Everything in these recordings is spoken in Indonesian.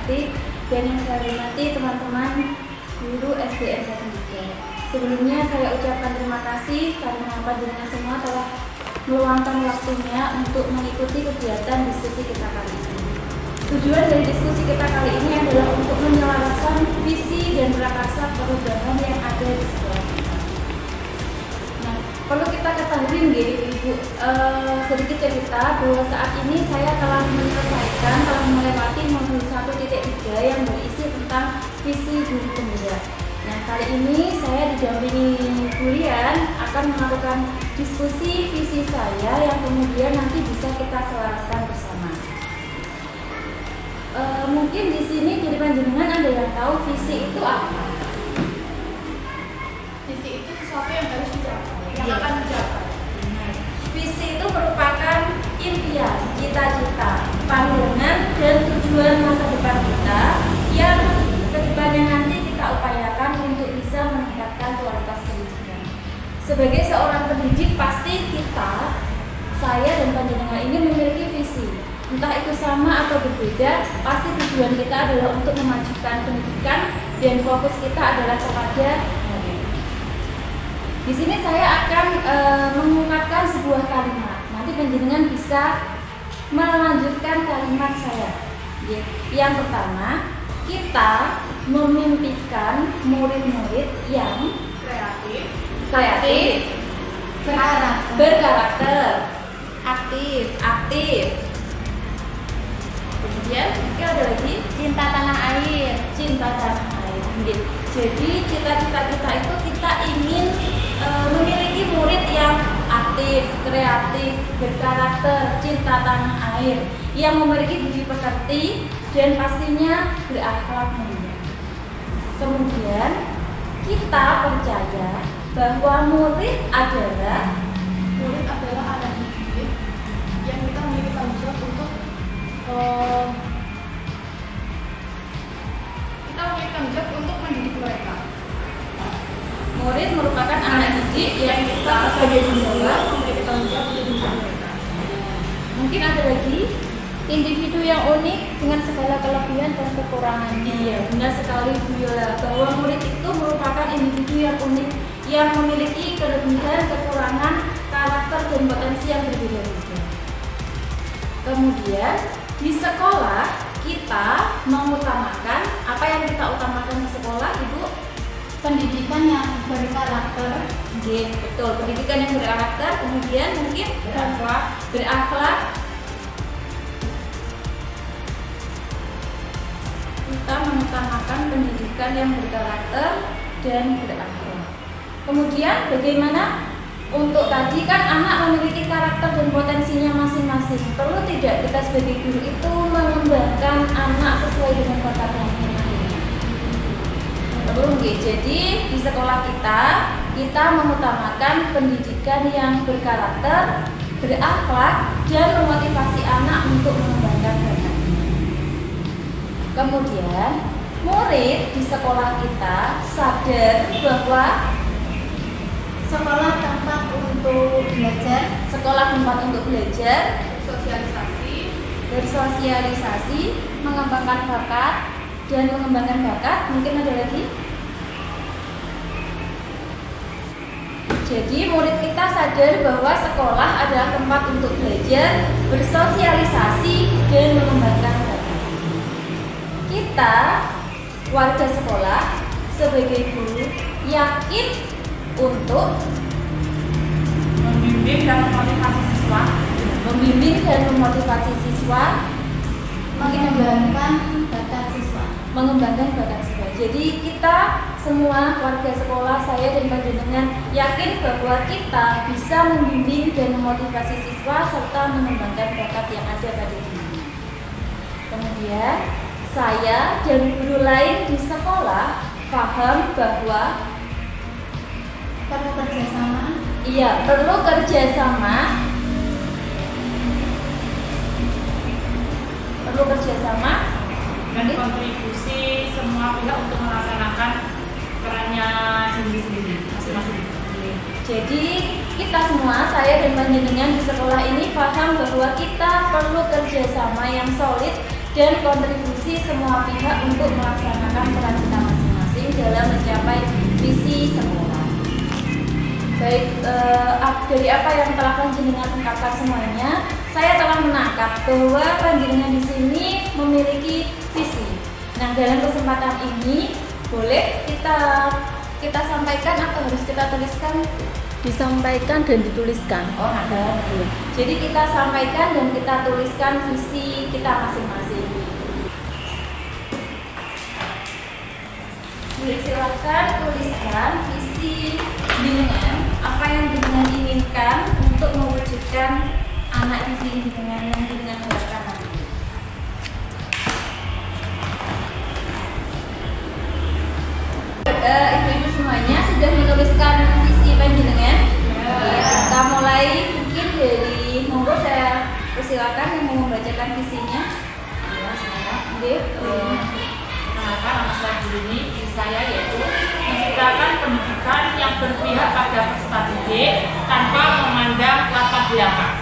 Saraswati dan yang saya hormati teman-teman guru SDN 13. Sebelumnya saya ucapkan terima kasih karena panjenengan semua telah meluangkan waktunya untuk mengikuti kegiatan diskusi kita kali ini. Tujuan dari diskusi kita kali ini adalah untuk menyelaraskan visi dan prakarsa perubahan yang ada di sekolah kita. Nah, perlu kita ketahui Ibu, sedikit cerita bahwa saat ini saya telah melewati modul 1.3 yang berisi tentang visi guru penggerak. Nah, kali ini saya didampingi Bu Rian akan melakukan diskusi visi saya yang kemudian nanti bisa kita selaraskan bersama. Mungkin di sini dari panjenengan ada yang tahu visi itu apa? Visi itu sesuatu yang harus dicapai, yang akan dicapai. Visi itu merupakan impian, cita-cita, pandangan dan tujuan masa depan kita yang kedepannya nanti kita upayakan untuk bisa meningkatkan kualitas pendidikan. Sebagai seorang pendidik pasti saya dan panjenengan ini memiliki visi. Entah itu sama atau berbeda, pasti tujuan kita adalah untuk memajukan pendidikan dan fokus kita adalah kepada murid. Di sini saya akan mengungkapkan sebuah kalimat. Nanti panjenengan bisa melanjutkan kalimat saya. Yang pertama, kita memimpikan murid-murid yang Kreatif, berkarakter, aktif. Kemudian ada lagi cinta tanah air. Jadi cita-cita kita itu kita ingin memiliki murid yang aktif, kreatif, berkarakter, cinta tanah air, yang memiliki budi pekerti dan pastinya berakhlak mulia. Kemudian kita percaya bahwa murid adalah anak didik yang kita memiliki tanggung jawab untuk mendidik mereka. Murid merupakan anak didik yang kita sebagai guru memiliki tanggung jawab untuk mendidik mereka. Mungkin ada lagi Individu yang unik dengan segala kelebihan dan kekurangannya. Iya, benar sekali Bu Yola, bahwa murid itu merupakan individu yang unik yang memiliki kelebihan, kekurangan, karakter dan potensi yang berbeda-beda. Kemudian di sekolah kita mengutamakan apa yang kita utamakan di sekolah, Ibu? Pendidikan yang berkarakter. Betul, pendidikan yang berkarakter, kemudian mungkin berakhlak. Kita mengutamakan pendidikan yang berkarakter dan berakhlak. Kemudian bagaimana untuk tadi kan anak memiliki karakter dan potensinya masing-masing. Perlu tidak kita sebagai guru itu mengembangkan anak sesuai dengan bakatnya masing-masing? Perlu nggih. Jadi di sekolah kita mengutamakan pendidikan yang berkarakter, berakhlak dan memotivasi anak untuk mengembangkan bakatnya. Kemudian murid di sekolah kita sadar bahwa Sekolah tempat untuk belajar, bersosialisasi, mengembangkan bakat. Mungkin ada lagi. Jadi murid kita sadar bahwa sekolah adalah tempat untuk belajar, bersosialisasi dan mengembangkan bakat. Kita warga sekolah sebagai guru yakin untuk membimbing dan memotivasi siswa, mengembangkan bakat siswa. Jadi kita semua warga sekolah, saya dan panjenengan yakin bahwa kita bisa membimbing dan memotivasi siswa serta mengembangkan bakat yang ada pada diri. Kemudian saya dan guru lain di sekolah paham bahwa perlu kerjasama. Iya, perlu kerjasama. Dan kontribusi semua pihak untuk melaksanakan perannya sendiri-sendiri masing-masing. Jadi kita semua, saya dan panjenengan di sekolah ini paham bahwa kita perlu kerjasama yang solid dan kontribusi semua pihak untuk melaksanakan peran kita masing-masing dalam mencapai visi sekolah. Baik, dari apa yang telah panjenengan ungkapkan semuanya, saya telah menangkap bahwa panjenengan di sini memiliki visi. Nah, dalam kesempatan ini boleh kita sampaikan atau harus kita tuliskan? Disampaikan dan dituliskan. Oh, ada. Jadi kita sampaikan dan kita tuliskan visi kita masing-masing. Silakan tuliskan visi jenengan, apa yang jenengan inginkan untuk mewujudkan anak didik jenengan yang jenengan harapkan nanti. Ibu-ibu semuanya sudah menuliskan visi panjenengan. Kita mulai mungkin dari monggo, saya persilakan yang mau membacakan visinya. Ya, saya. Oke. Perkenalkan, nama saya Jurini. Visi saya yaitu menciptakan pendidikan yang berpihak pada peserta didik tanpa memandang latar belakang.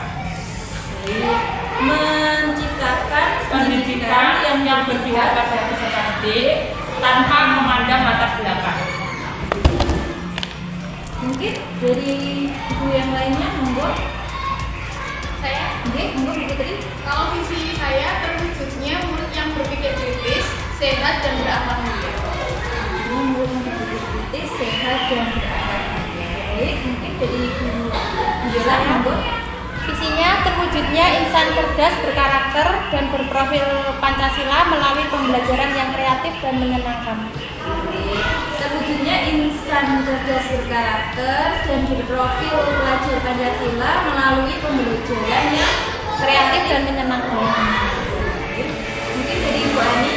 Menciptakan Pendidikan yang berpihak pada peserta didik tanpa memandang latar belakang. Mungkin dari ibu yang lainnya, monggo. Saya, Oke, monggo Bu Putri. kalau visi saya terwujudnya murid yang berpikir kritis, sehat dan berakhlak mulia. Murid yang berpikir sehat dan berakhlak mulia. Baik, mungkin dari ibu Yola, monggo. Visinya terwujudnya insan cerdas, berkarakter, dan berprofil Pancasila melalui pembelajaran yang kreatif dan menyenangkan. Terwujudnya insan cerdas berkarakter dan berprofil pelajar Pancasila melalui pembelajaran yang Kreatif dan menyenangkan. mungkin dari Ibu Ani.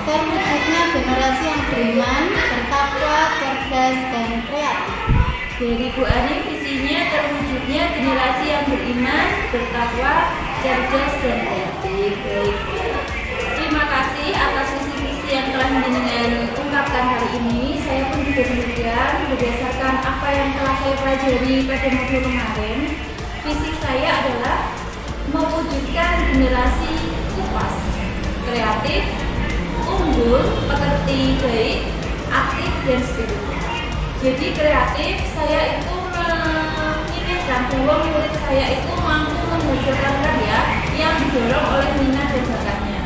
Terwujudnya generasi yang beriman, bertakwa, cerdas, dan kreatif. Dari Bu Ani, visinya terwujudnya generasi yang beriman, bertakwa, cerdas, dan kreatif. Baik. Terima kasih atas visi-visi yang telah jenengan ungkapkan hari ini. Saya pun juga demikian, berdasarkan apa yang telah saya pelajari pada modul kemarin. Visi saya adalah mewujudkan generasi upas, kreatif, unggul, pekerti baik, aktif, dan spiritual. Jadi kreatif, saya itu menginginkan bahwa murid saya itu mampu menghasilkan karya yang didorong oleh minat dan bakatnya.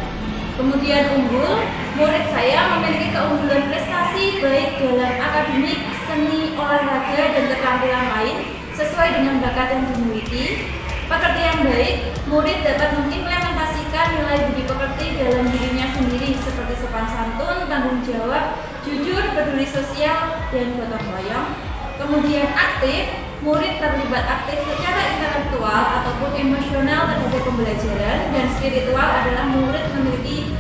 Kemudian unggul, murid saya memiliki keunggulan prestasi baik dalam akademik, seni, olahraga, dan keterampilan lain sesuai dengan bakat yang dimiliki. Pekerti yang baik, murid dapat mengimplementasikan nilai budi pekerti dalam dirinya sendiri seperti sopan santun, tanggung jawab, jujur, peduli sosial, dan gotong royong. Kemudian aktif, murid terlibat aktif secara intelektual ataupun emosional terhadap pembelajaran, dan spiritual adalah murid memiliki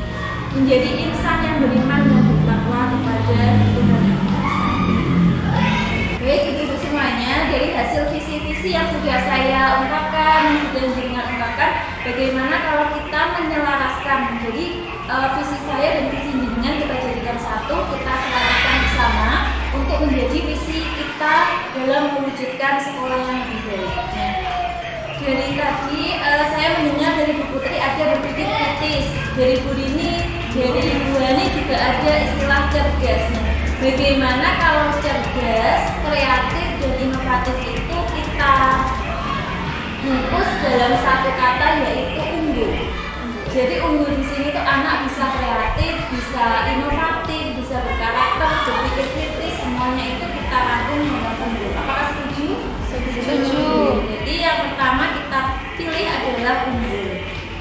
menjadi insan yang beriman dan bertakwa kepada Tuhan Yang Maha Esa. Baik, ibu-ibu semuanya, dari hasil visi-visi yang sudah saya ungkapkan, yang sudah jenengan ungkapkan, bagaimana kalau kita menyelaraskan. Jadi visi saya dan visi jenengan kita jadikan satu, kita selaraskan bersama untuk menjadi visi kita dalam mewujudkan sekolah yang lebih baik. Nah, dari tadi saya mendengar dari Bu Putri ada berpikir kritis, dari Bu Rini, dari Ibu Hani juga ada istilah cerdas. Nah, bagaimana kalau cerdas, kreatif, dan inovatif itu kita bungkus dalam satu kata, yaitu unggul. Jadi unggul di sini tuh anak bisa kreatif, bisa inovatif, bisa berkarakter, berpikir kritis, semuanya itu kita rangkum dalam unggul. Apakah setuju? Setuju. Jadi yang pertama kita pilih adalah unggul.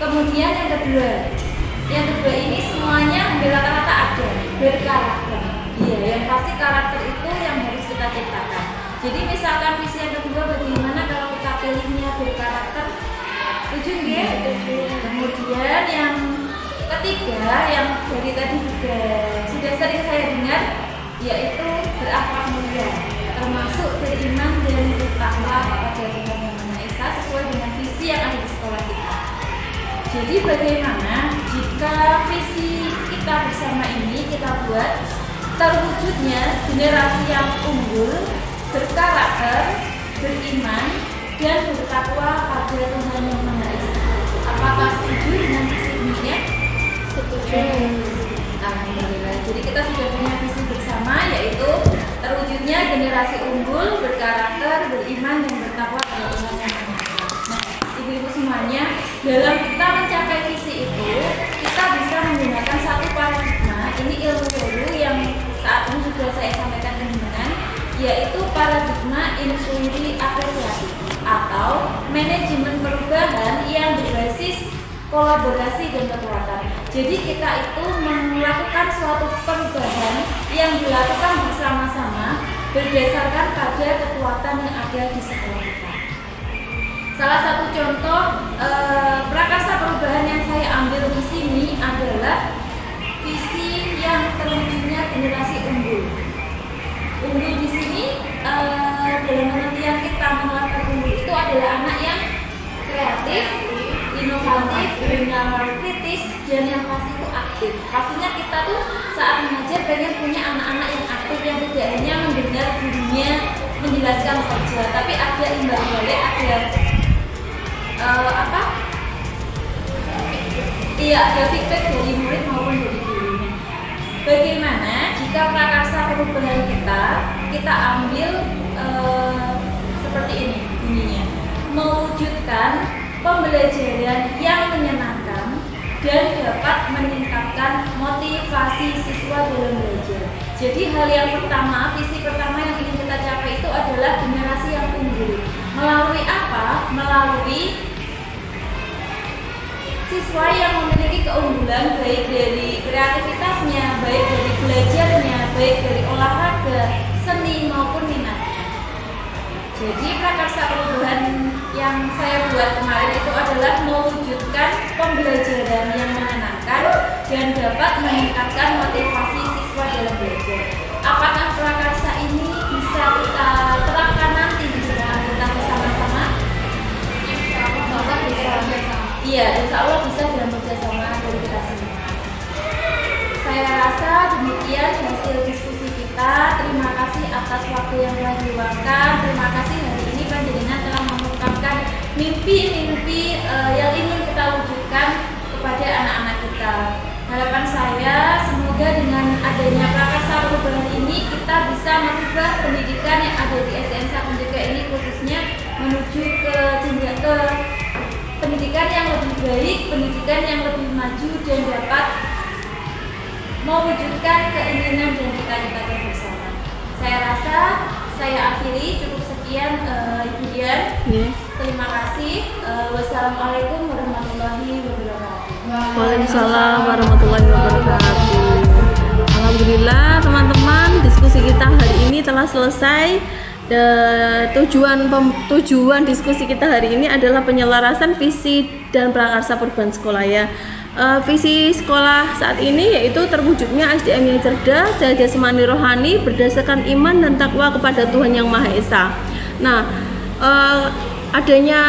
Kemudian yang kedua ini semuanya hampir rata-rata ada berkarakter. Iya, yang pasti karakter itu yang harus kita ciptakan. Jadi misalkan visi yang kedua, bagaimana kalau kita pilihnya berkarakter? Setuju nggih? Kemudian yang ketiga, yang dari tadi juga sudah sering saya dengar, yaitu berakhlak mulia, termasuk beriman dan bertakwa kepada Tuhan Yang Maha Esa sesuai dengan visi yang ada di sekolah kita. Jadi bagaimana jika visi kita bersama ini kita buat terwujudnya generasi yang unggul, berkarakter, beriman, dan bertakwa pada Tuhan Yang Maha Esa. Apakah setuju dengan visi demikian? Dalam kita mencapai visi itu, kita bisa menggunakan satu paradigma. Ini ilmu baru yang saat ini sudah saya sampaikan ke jenengan, yaitu paradigma inquiry apresiatif atau manajemen perubahan yang berbasis kolaborasi dan kekuatan. Jadi kita itu melakukan suatu perubahan yang dilakukan bersama-sama berdasarkan pada kekuatan yang ada di sekolah kita. Salah satu contoh prakarsa perubahan yang saya ambil di sini adalah visi yang terwujudnya generasi unggul. Unggul di sini dalam pengertian kita menerapkan unggul itu adalah anak yang kreatif, inovatif, benar kritis, dan yang pasti itu aktif. Pastinya kita tuh saat mengajar pengen punya anak-anak yang aktif, yang tidak hanya mendengar gurunya menjelaskan saja, tapi ada imbal balik, ada ada feedback dari murid maupun dari gurunya. Bagaimana jika prakarsa perubahan kita ambil seperti ini bunyinya, mewujudkan pembelajaran yang menyenangkan dan dapat meningkatkan motivasi siswa dalam belajar. Jadi hal yang pertama, visi pertama yang ingin kita capai itu adalah generasi yang unggul. Melalui apa? Melalui siswa yang memiliki keunggulan baik dari kreativitasnya, baik dari belajarnya, baik dari olahraga, seni maupun minatnya. Jadi prakarsa perubahan yang saya buat kemarin itu adalah mewujudkan pembelajaran yang menyenangkan dan dapat meningkatkan motivasi siswa dalam belajar. Apakah prakarsa ini bisa kita terapkan nanti di sekolah kita bersama-sama? Iya, insya Allah bisa dalam kerjasama dari kita semua. Saya rasa demikian hasil diskusi kita. Terima kasih atas waktu yang telah diluangkan. Terima kasih hari ini panjenengan telah mengungkapkan mimpi-mimpi yang ingin kita wujudkan kepada anak-anak kita. Harapan saya semoga dengan adanya prakarsa perubahan ini kita bisa merubah pendidikan yang ada di SDN 1 ini, khususnya menuju ke pendidikan yang lebih baik, pendidikan yang lebih maju dan dapat mewujudkan keinginan dan cita-cita bersama. Saya rasa saya akhiri, cukup sekian Ibu Dian. Terima kasih. Wassalamualaikum warahmatullahi wabarakatuh. Waalaikumsalam warahmatullahi wabarakatuh. Alhamdulillah teman-teman, diskusi kita hari ini telah selesai. Tujuan diskusi kita hari ini adalah penyelarasan visi dan prakarsa perubahan sekolah ya. Visi sekolah saat ini yaitu terwujudnya SDM yang cerdas, sehat jasmani rohani berdasarkan iman dan takwa kepada Tuhan Yang Maha Esa. Nah, adanya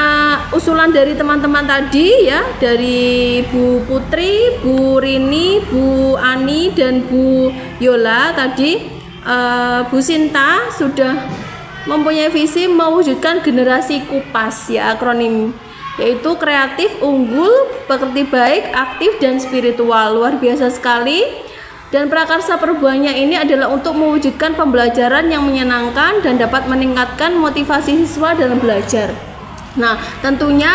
usulan dari teman-teman tadi ya, dari Bu Putri, Bu Rini, Bu Ani dan Bu Yola tadi, Bu Sinta sudah mempunyai visi mewujudkan generasi kupas ya, akronim yaitu kreatif, unggul, pekerti baik, aktif dan spiritual. Luar biasa sekali. Dan prakarsa perubahannya ini adalah untuk mewujudkan pembelajaran yang menyenangkan dan dapat meningkatkan motivasi siswa dalam belajar. Nah, tentunya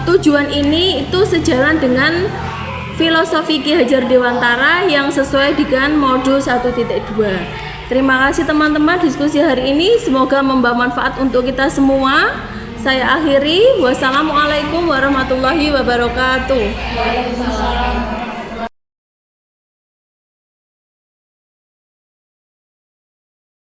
tujuan ini itu sejalan dengan filosofi Ki Hajar Dewantara yang sesuai dengan modul 1.2. Terima kasih teman-teman, diskusi hari ini semoga membawa manfaat untuk kita semua. Saya akhiri. Wassalamualaikum warahmatullahi wabarakatuh. Waalaikumsalam.